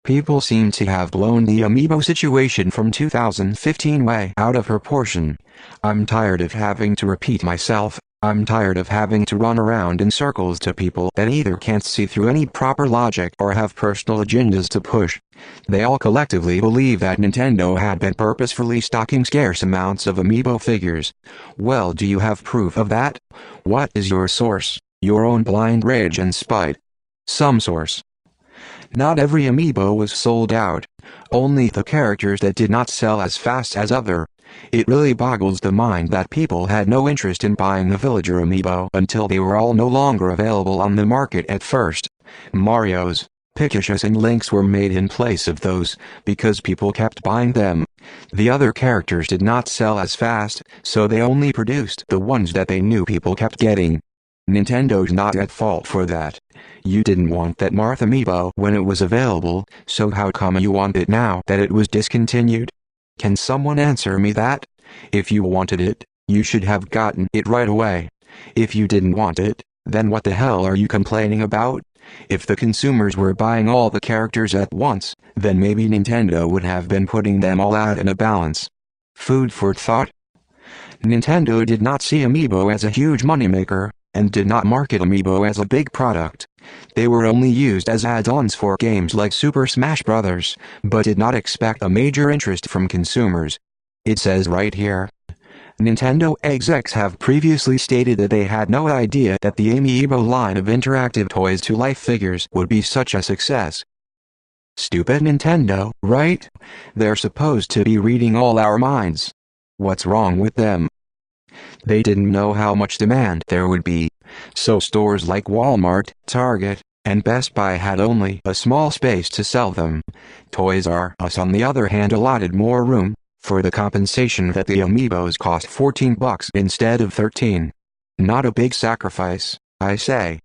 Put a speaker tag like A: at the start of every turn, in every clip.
A: People seem to have blown the Amiibo situation from 2015 way out of proportion. I'm tired of having to repeat myself. I'm tired of having to run around in circles to people that either can't see through any proper logic or have personal agendas to push. They all collectively believe that Nintendo had been purposefully stocking scarce amounts of Amiibo figures. Well, do you have proof of that? What is your source? Your own blind rage and spite? Some source. Not every Amiibo was sold out. Only the characters that did not sell as fast as other. It really boggles the mind that people had no interest in buying the Villager Amiibo until they were all no longer available on the market at first. Mario's, Pikachu's and Link's were made in place of those, because people kept buying them. The other characters did not sell as fast, so they only produced the ones that they knew people kept getting. Nintendo's not at fault for that. You didn't want that Marth Amiibo when it was available, so how come you want it now that it was discontinued? Can someone answer me that? If you wanted it, you should have gotten it right away. If you didn't want it, then what the hell are you complaining about? If the consumers were buying all the characters at once, then maybe Nintendo would have been putting them all out in a balance. Food for thought. Nintendo did not see Amiibo as a huge moneymaker, and did not market Amiibo as a big product. They were only used as add-ons for games like Super Smash Bros., but did not expect a major interest from consumers. It says right here. Nintendo execs have previously stated that they had no idea that the Amiibo line of interactive toys-to-life figures would be such a success. Stupid Nintendo, right? They're supposed to be reading all our minds. What's wrong with them? They didn't know how much demand there would be, so stores like Walmart, Target, and Best Buy had only a small space to sell them. Toys R Us on the other hand allotted more room, for the compensation that the Amiibos cost $14 instead of $13. Not a big sacrifice, I say.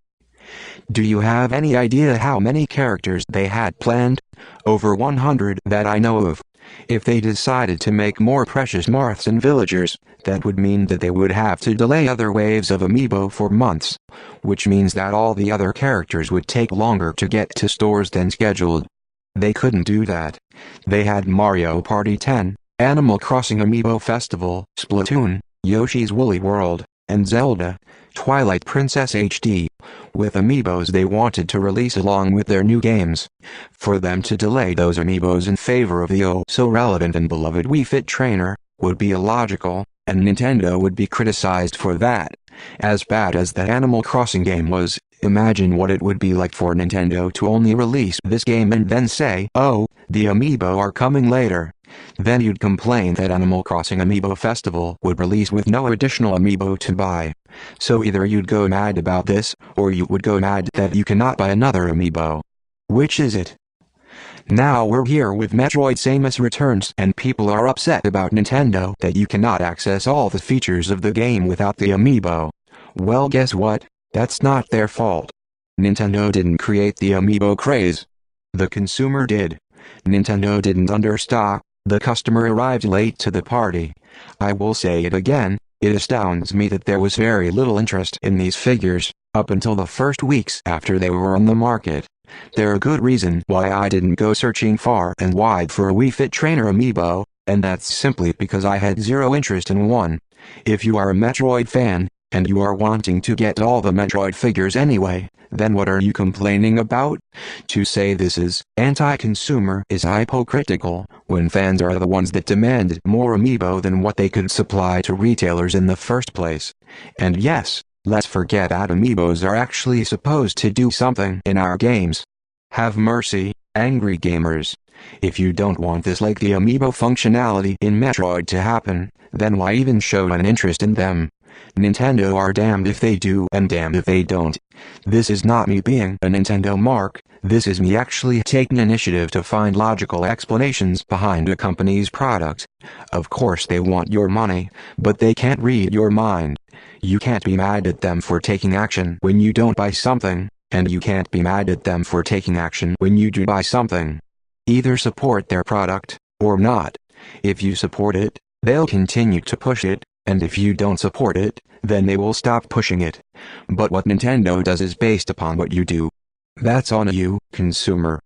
A: Do you have any idea how many characters they had planned? Over 100 that I know of. If they decided to make more precious Marths and Villagers, that would mean that they would have to delay other waves of Amiibo for months, which means that all the other characters would take longer to get to stores than scheduled. They couldn't do that. They had Mario Party 10, Animal Crossing Amiibo Festival, Splatoon, Yoshi's Woolly World, and Zelda, Twilight Princess HD, with Amiibos they wanted to release along with their new games. For them to delay those Amiibos in favor of the oh-so-relevant and beloved Wii Fit Trainer, would be illogical, and Nintendo would be criticized for that. As bad as the Animal Crossing game was, imagine what it would be like for Nintendo to only release this game and then say, oh, the Amiibo are coming later. Then you'd complain that Animal Crossing Amiibo Festival would release with no additional Amiibo to buy. So either you'd go mad about this, or you would go mad that you cannot buy another Amiibo. Which is it? Now we're here with Metroid Samus Returns and people are upset about Nintendo that you cannot access all the features of the game without the Amiibo. Well, guess what? That's not their fault. Nintendo didn't create the Amiibo craze. The consumer did. Nintendo didn't understock. The customer arrived late to the party. I will say it again, it astounds me that there was very little interest in these figures, up until the first weeks after they were on the market. There's a good reason why I didn't go searching far and wide for a Wii Fit Trainer Amiibo, and that's simply because I had zero interest in one. If you are a Metroid fan, and you are wanting to get all the Metroid figures anyway, then what are you complaining about? To say this is anti-consumer is hypocritical, when fans are the ones that demanded more Amiibo than what they could supply to retailers in the first place. And yes, let's forget that Amiibos are actually supposed to do something in our games. Have mercy, angry gamers. If you don't want this like the Amiibo functionality in Metroid to happen, then why even show an interest in them? Nintendo are damned if they do and damned if they don't. This is not me being a Nintendo mark, this is me actually taking initiative to find logical explanations behind a company's product. Of course they want your money, but they can't read your mind. You can't be mad at them for taking action when you don't buy something, and you can't be mad at them for taking action when you do buy something. Either support their product, or not. If you support it, they'll continue to push it, and if you don't support it, then they will stop pushing it. But what Nintendo does is based upon what you do. That's on you, consumer.